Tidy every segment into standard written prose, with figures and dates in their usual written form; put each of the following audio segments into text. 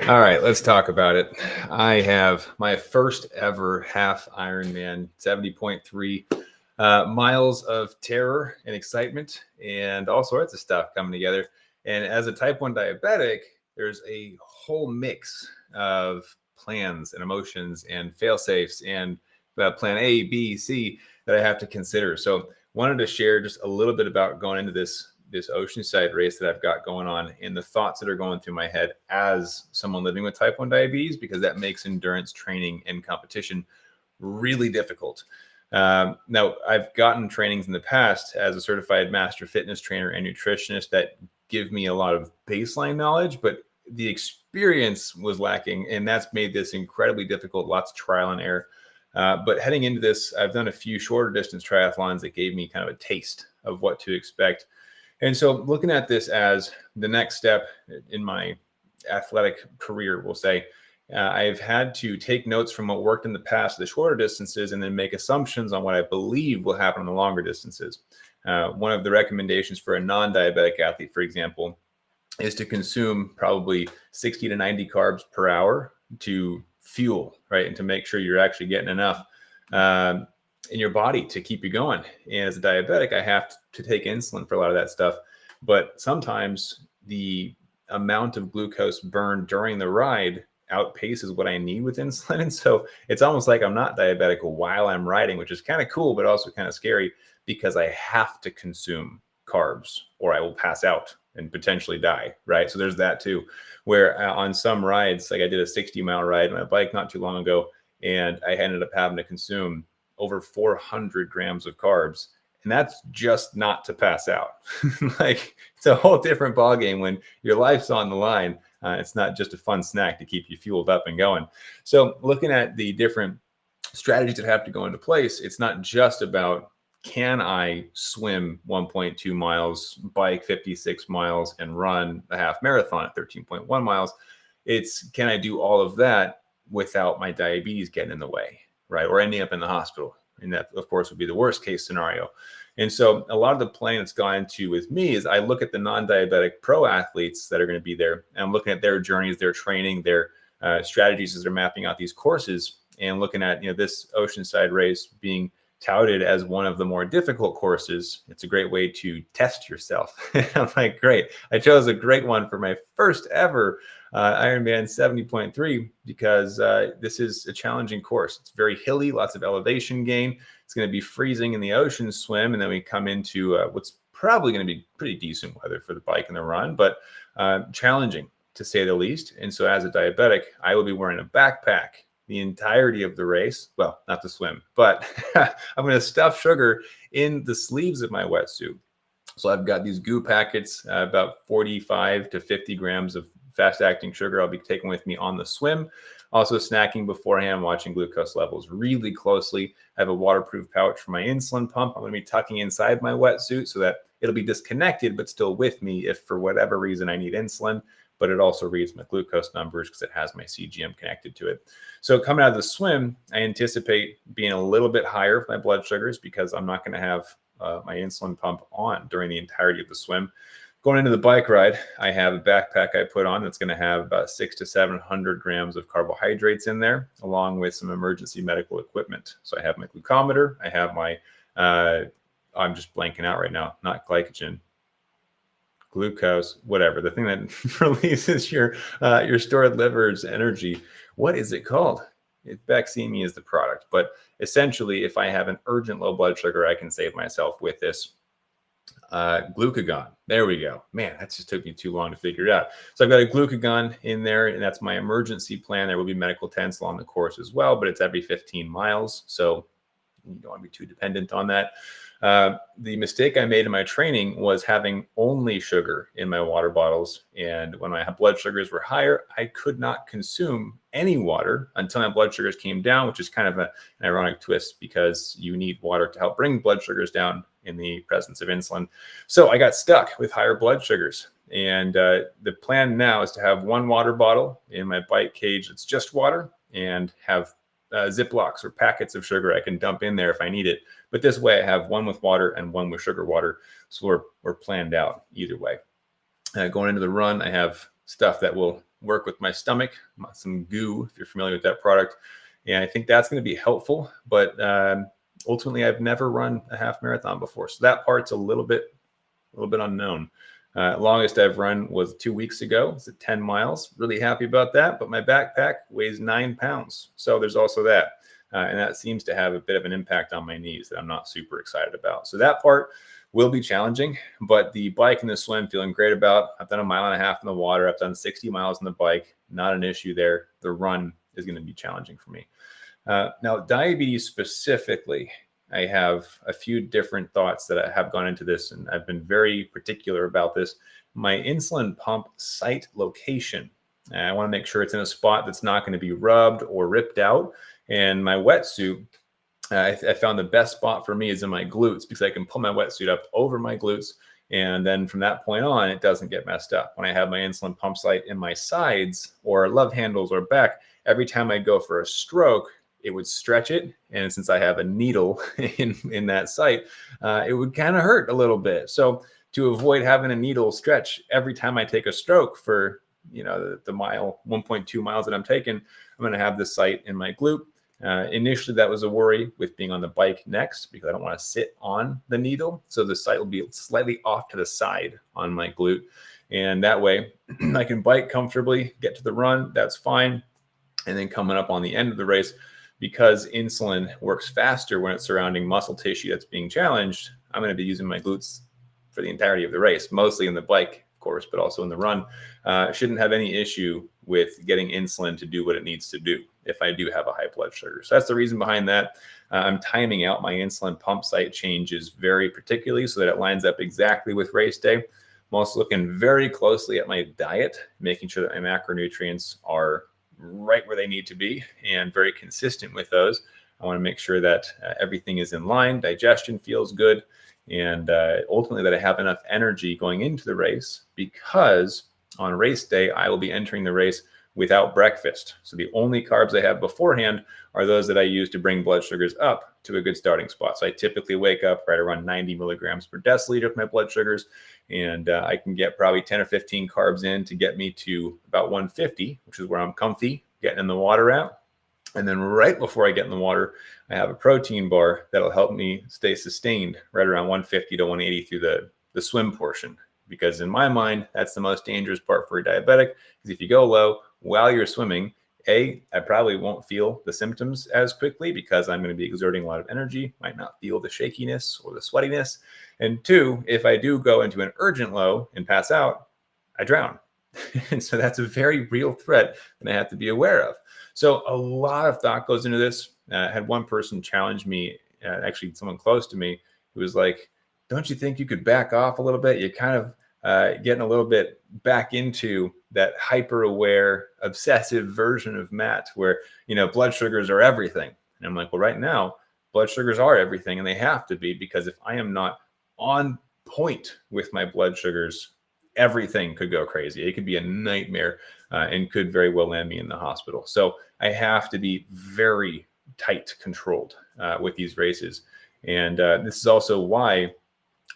All right, let's talk about it. I have my first ever half Ironman, 70.3 miles of terror and excitement and all sorts of stuff coming together. And as a type 1 diabetic, there's a whole mix of plans and emotions and fail safes and plan A, B, C that I have to consider. So wanted to share just a little bit about going into this Oceanside race that I've got going on and the thoughts that are going through my head as someone living with type 1 diabetes, because that makes endurance training and competition really difficult. Now, I've gotten trainings in the past as a certified master fitness trainer and nutritionist that give me a lot of baseline knowledge, but the experience was lacking, and that's made this incredibly difficult, lots of trial and error. But heading into this, I've done a few shorter distance triathlons that gave me kind of a taste of what to expect. And so looking at this as the next step in my athletic career, we'll say, I've had to take notes from what worked in the past, the shorter distances, and then make assumptions on what I believe will happen on the longer distances. One of the recommendations for a non-diabetic athlete, for example, is to consume probably 60 to 90 carbs per hour to fuel, right? And to make sure you're actually getting enough in your body to keep you going. And as a diabetic, I have to take insulin for a lot of that stuff. But sometimes the amount of glucose burned during the ride outpaces what I need with insulin. And so it's almost like I'm not diabetic while I'm riding, which is kind of cool, but also kind of scary because I have to consume carbs or I will pass out and potentially die, right? So there's that too, where on some rides, like I did a 60-mile ride on my bike not too long ago, and I ended up having to consume over 400 grams of carbs. And that's just not to pass out. Like, it's a whole different ballgame when your life's on the line. It's not just a fun snack to keep you fueled up and going. So looking at the different strategies that have to go into place, it's not just about, can I swim 1.2 miles, bike 56 miles, and run a half marathon at 13.1 miles? It's, can I do all of that without my diabetes getting in the way, right? Or ending up in the hospital. And that, of course, would be the worst case scenario. And so a lot of the planning that's gone into with me is I look at the non-diabetic pro athletes that are going to be there, and I'm looking at their journeys, their training, their strategies as they're mapping out these courses, and looking at, this Oceanside race being touted as one of the more difficult courses. It's a great way to test yourself. I'm like, great. I chose a great one for my first ever Ironman 70.3 because this is a challenging course. It's very hilly, lots of elevation gain. It's going to be freezing in the ocean swim, and then we come into what's probably going to be pretty decent weather for the bike and the run, but challenging to say the least. And so as a diabetic, I will be wearing a backpack the entirety of the race. Well, not to swim, but I'm going to stuff sugar in the sleeves of my wetsuit. So I've got these goo packets, about 45 to 50 grams of fast-acting sugar I'll be taking with me on the swim. Also snacking beforehand, watching glucose levels really closely. I have a waterproof pouch for my insulin pump. I'm going to be tucking inside my wetsuit so that it'll be disconnected, but still with me if for whatever reason I need insulin. But it also reads my glucose numbers because it has my CGM connected to it. So coming out of the swim, I anticipate being a little bit higher with my blood sugars because I'm not going to have my insulin pump on during the entirety of the swim. Going into the bike ride, I have a backpack I put on that's going to have about 600 to 700 grams of carbohydrates in there, along with some emergency medical equipment. So I have my glucometer, I have my, I'm just blanking out right now, not glycogen, glucose, whatever, the thing that releases your stored liver's energy. What is it called? Bacsemia is the product, but essentially, if I have an urgent low blood sugar, I can save myself with this glucagon. There we go. Man, that just took me too long to figure it out. So I've got a glucagon in there, and that's my emergency plan. There will be medical tents along the course as well, but it's every 15 miles, so you don't want to be too dependent on that. The mistake I made in my training was having only sugar in my water bottles. And when my blood sugars were higher, I could not consume any water until my blood sugars came down, which is kind of an ironic twist because you need water to help bring blood sugars down in the presence of insulin. So I got stuck with higher blood sugars. And the plan now is to have one water bottle in my bike cage that's just water, and have Ziplocs or packets of sugar I can dump in there if I need it. But this way I have one with water and one with sugar water. So we're planned out either way. Going into the run, I have stuff that will work with my stomach, some goo, if you're familiar with that product. And I think that's going to be helpful. But ultimately, I've never run a half marathon before. So that part's a little bit unknown. Longest I've run was 2 weeks ago. It's at 10 miles. Really happy about that. But my backpack weighs 9 pounds. So there's also that. And that seems to have a bit of an impact on my knees that I'm not super excited about. So that part will be challenging, but the bike and the swim feeling great about. I've done 1.5 miles in the water. I've done 60 miles on the bike. Not an issue there. The run is going to be challenging for me. Now, diabetes specifically, I have a few different thoughts that have gone into this, and I've been very particular about this. My insulin pump site location. I want to make sure it's in a spot that's not going to be rubbed or ripped out. And my wetsuit, I found the best spot for me is in my glutes, because I can pull my wetsuit up over my glutes. And then from that point on, it doesn't get messed up. When I have my insulin pump site in my sides or love handles or back, every time I go for a stroke, it would stretch it. And since I have a needle in that site, it would kind of hurt a little bit. So to avoid having a needle stretch every time I take a stroke for, the 1.2 miles that I'm taking, I'm going to have this site in my glute. Initially, that was a worry with being on the bike next, because I don't want to sit on the needle. So the site will be slightly off to the side on my glute. And that way I can bike comfortably, get to the run. That's fine. And then coming up on the end of the race, because insulin works faster when it's surrounding muscle tissue that's being challenged, I'm going to be using my glutes for the entirety of the race, mostly in the bike, of course, but also in the run. Shouldn't have any issue with getting insulin to do what it needs to do if I do have a high blood sugar. So that's the reason behind that. I'm timing out my insulin pump site changes very particularly so that it lines up exactly with race day. I'm also looking very closely at my diet, making sure that my macronutrients are right where they need to be and very consistent with those. I want to make sure that everything is in line, digestion feels good, and ultimately that I have enough energy going into the race, because on race day, I will be entering the race without breakfast. So the only carbs I have beforehand are those that I use to bring blood sugars up to a good starting spot. So I typically wake up right around 90 milligrams per deciliter of my blood sugars, and I can get probably 10 or 15 carbs in to get me to about 150, which is where I'm comfy getting in the water at. And then right before I get in the water, I have a protein bar that'll help me stay sustained right around 150 to 180 through the swim portion. Because in my mind, that's the most dangerous part for a diabetic, because if you go low while you're swimming, I probably won't feel the symptoms as quickly because I'm going to be exerting a lot of energy, might not feel the shakiness or the sweatiness. And two, if I do go into an urgent low and pass out, I drown. And so that's a very real threat that I have to be aware of. So a lot of thought goes into this. I had one person challenge me, actually someone close to me, who was like, don't you think you could back off a little bit? You're kind of getting a little bit back into that hyper aware, obsessive version of Matt where, blood sugars are everything. And I'm like, well, right now, blood sugars are everything, and they have to be, because if I am not on point with my blood sugars, everything could go crazy. It could be a nightmare and could very well land me in the hospital. So I have to be very tight controlled with these races. And this is also why,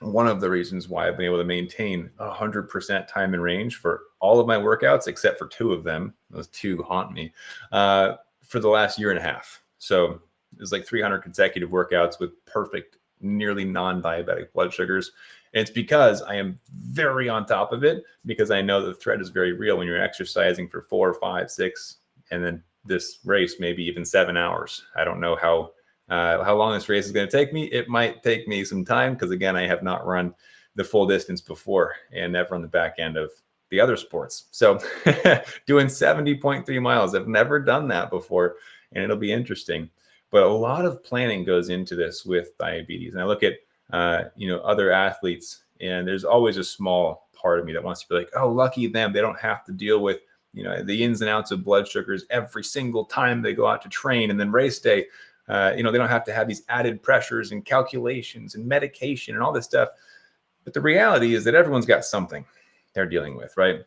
one of the reasons why I've been able to maintain 100% time and range for all of my workouts, except for 2 of them. Those 2 haunt me for the last 1.5 years. So it's like 300 consecutive workouts with perfect, nearly non-diabetic blood sugars. And it's because I am very on top of it, because I know the threat is very real when you're exercising for 4, 5, 6, and then this race, maybe even 7 hours. I don't know how long this race is going to take me. It might take me some time, because again, I have not run the full distance before and never on the back end of the other sports. So doing 70.3 miles, I've never done that before, and it'll be interesting. But a lot of planning goes into this with diabetes. And I look at, other athletes, and there's always a small part of me that wants to be like, oh, lucky them. They don't have to deal with, the ins and outs of blood sugars every single time they go out to train. And then race day, they don't have to have these added pressures and calculations and medication and all this stuff. But the reality is that everyone's got something they're dealing with, right?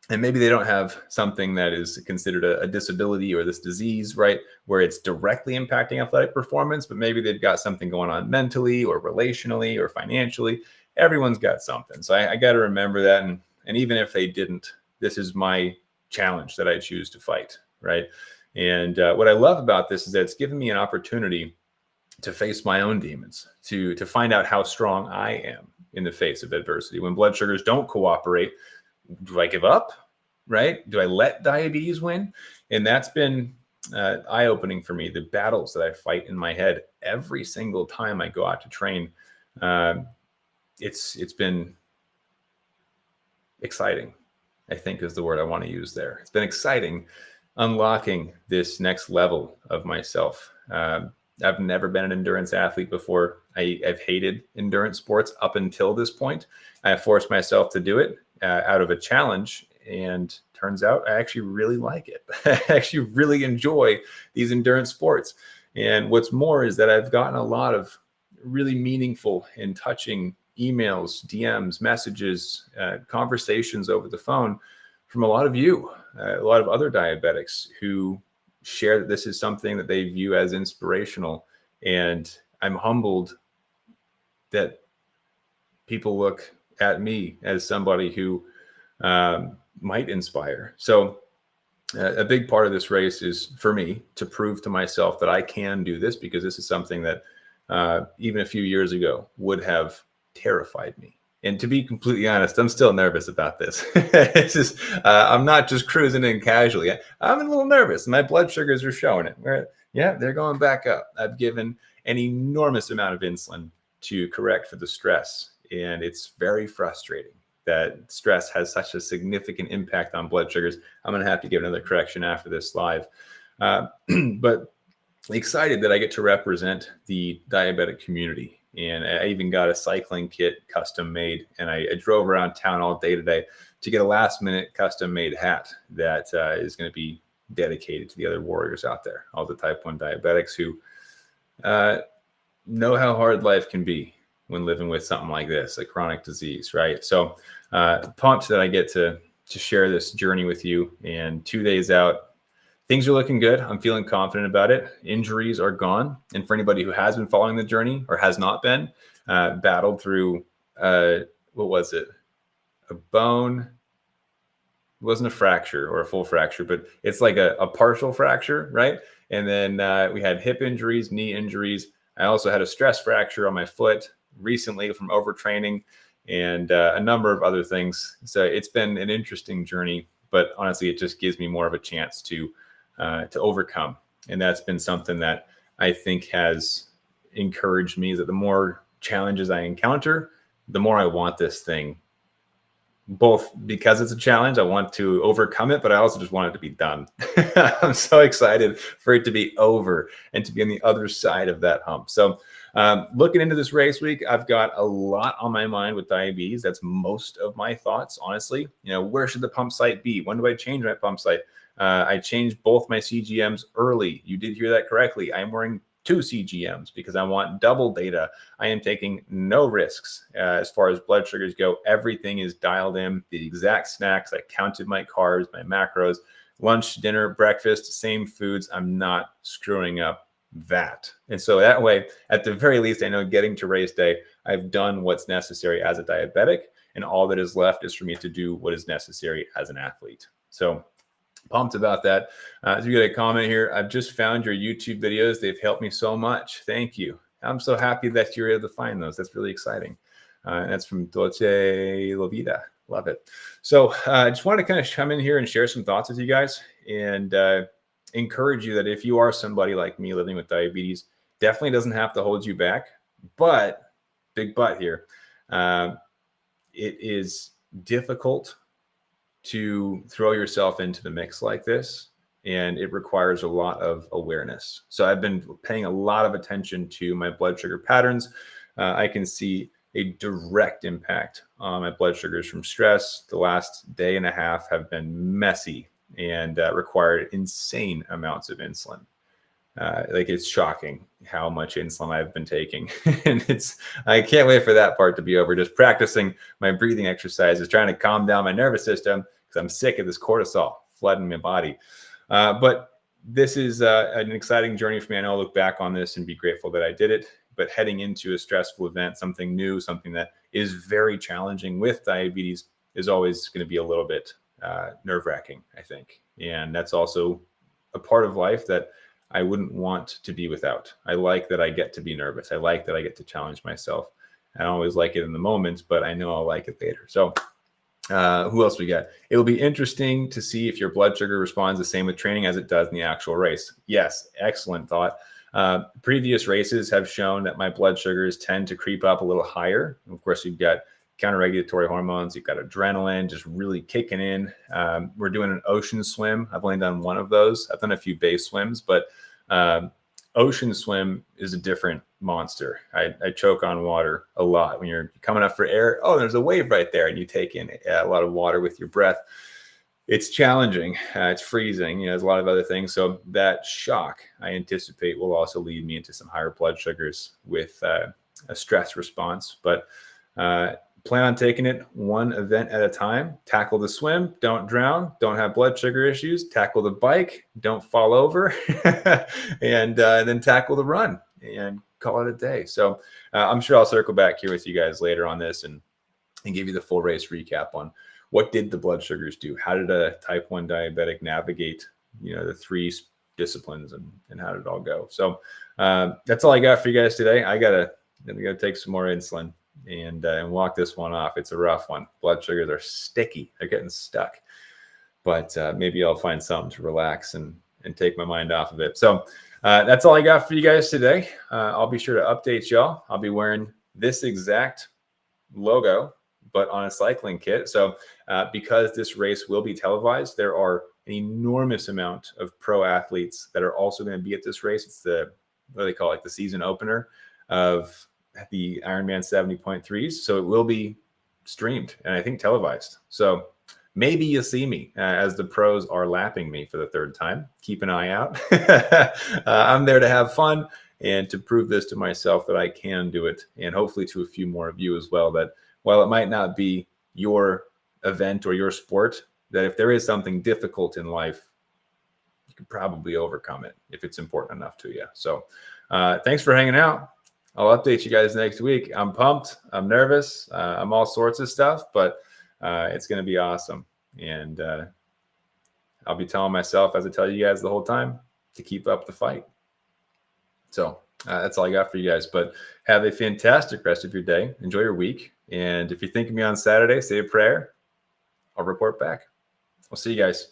And maybe they don't have something that is considered a disability or this disease, right, where it's directly impacting athletic performance, but maybe they've got something going on mentally or relationally or financially. Everyone's got something. So I got to remember that. And even if they didn't, this is my challenge that I choose to fight, right? And what I love about this is that it's given me an opportunity to face my own demons, to find out how strong I am in the face of adversity. When blood sugars don't cooperate, do I give up, right? Do I let diabetes win? And that's been eye-opening for me. The battles that I fight in my head every single time I go out to train, it's been exciting, I think is the word I want to use there. It's been exciting unlocking this next level of myself. I've never been an endurance athlete before. I've hated endurance sports up until this point. I forced myself to do it out of a challenge, and turns out I actually really like it. I actually really enjoy these endurance sports. And what's more is that I've gotten a lot of really meaningful and touching emails, DMs, messages, conversations over the phone from a lot of you, a lot of other diabetics who share that this is something that they view as inspirational. And I'm humbled that people look at me as somebody who might inspire. So a big part of this race is for me to prove to myself that I can do this, because this is something that even a few years ago would have terrified me. And to be completely honest, I'm still nervous about this. It's just, I'm not just cruising in casually. I'm a little nervous. My blood sugars are showing it. Yeah, they're going back up. I've given an enormous amount of insulin to correct for the stress. And it's very frustrating that stress has such a significant impact on blood sugars. I'm going to have to give another correction after this live. But excited that I get to represent the diabetic community. And I even got a cycling kit custom made, and I drove around town all day today to get a last minute custom made hat that is going to be dedicated to the other warriors out there, all the type 1 diabetics who know how hard life can be when living with something like this, a chronic disease, right? So pumped that I get to share this journey with you. And 2 days out, things are looking good. I'm feeling confident about it. Injuries are gone. And for anybody who has been following the journey or has not been, battled through, what was it? A bone. It wasn't a fracture or a full fracture, but it's like a partial fracture, right? And then we had hip injuries, knee injuries. I also had a stress fracture on my foot recently from overtraining, and a number of other things. So it's been an interesting journey, but honestly, it just gives me more of a chance to overcome. And that's been something that I think has encouraged me, is that the more challenges I encounter, the more I want this thing, both because it's a challenge, I want to overcome it, but I also just want it to be done. I'm so excited for it to be over and to be on the other side of that hump. So looking into this race week, I've got a lot on my mind with diabetes. That's most of my thoughts, honestly. Where should the pump site be? When do I change my pump site? I changed both my CGMs early. You did hear that correctly. I'm wearing 2 CGMs because I want double data. I am taking no risks as far as blood sugars go. Everything is dialed in, the exact snacks. I counted my carbs, my macros, lunch, dinner, breakfast, same foods. I'm not screwing up that. And so that way, at the very least, I know getting to race day, I've done what's necessary as a diabetic, and all that is left is for me to do what is necessary as an athlete. So pumped about that. So you got a comment here. I've just found your YouTube videos. They've helped me so much. Thank you. I'm so happy that you're able to find those. That's really exciting. And that's from Dolce La Vida. Love it. So I just wanted to kind of come in here and share some thoughts with you guys, and encourage you that if you are somebody like me living with diabetes, definitely doesn't have to hold you back. But, big but here, it is difficult to throw yourself into the mix like this, and it requires a lot of awareness. So I've been paying a lot of attention to my blood sugar patterns. I can see a direct impact on my blood sugars from stress. The last day and a half have been messy and required insane amounts of insulin. It's shocking how much insulin I've been taking. And I can't wait for that part to be over. Just practicing my breathing exercises, trying to calm down my nervous system, because I'm sick of this cortisol flooding my body. But this is an exciting journey for me. I know I'll look back on this and be grateful that I did it. But heading into a stressful event, something new, something that is very challenging with diabetes, is always going to be a little bit nerve-wracking, I think. And that's also a part of life that I wouldn't want to be without. I like that I get to be nervous. I like that I get to challenge myself. I don't always like it in the moment, but I know I'll like it later. So who else we got? It will be interesting to see if your blood sugar responds the same with training as it does in the actual race. Yes, excellent thought. Previous races have shown that my blood sugars tend to creep up a little higher. Of course, you've got counter-regulatory hormones. You've got adrenaline just really kicking in. We're doing an ocean swim. I've only done one of those. I've done a few base swims, but ocean swim is a different monster. I choke on water a lot when you're coming up for air. Oh, there's a wave right there, and you take in a lot of water with your breath. It's challenging. It's freezing. There's a lot of other things. So that shock, I anticipate, will also lead me into some higher blood sugars with a stress response. But plan on taking it one event at a time. Tackle the swim, don't drown, don't have blood sugar issues. Tackle the bike, don't fall over, and then tackle the run and call it a day. So I'm sure I'll circle back here with you guys later on this and give you the full race recap on what did the blood sugars do? How did a type 1 diabetic navigate, the three disciplines, and how did it all go? So that's all I got for you guys today. I gotta take some more insulin and walk this one off. It's a rough one. Blood sugars are sticky. They're getting stuck. But maybe I'll find something to relax and take my mind off of it. So that's all I got for you guys today. I'll be sure to update y'all. I'll be wearing this exact logo, but on a cycling kit. So because this race will be televised, there are an enormous amount of pro athletes that are also going to be at this race. It's what do they call it? The season opener of the Ironman 70.3s. So it will be streamed and I think televised. So maybe you'll see me as the pros are lapping me for the third time. Keep an eye out. I'm there to have fun and to prove this to myself that I can do it, and hopefully to a few more of you as well, that while it might not be your event or your sport, that if there is something difficult in life, you can probably overcome it if it's important enough to you. So thanks for hanging out. I'll update you guys next week. I'm pumped. I'm nervous. I'm all sorts of stuff, but it's going to be awesome. And I'll be telling myself, as I tell you guys the whole time, to keep up the fight. So that's all I got for you guys. But have a fantastic rest of your day. Enjoy your week. And if you think of me on Saturday, say a prayer. I'll report back. I'll see you guys.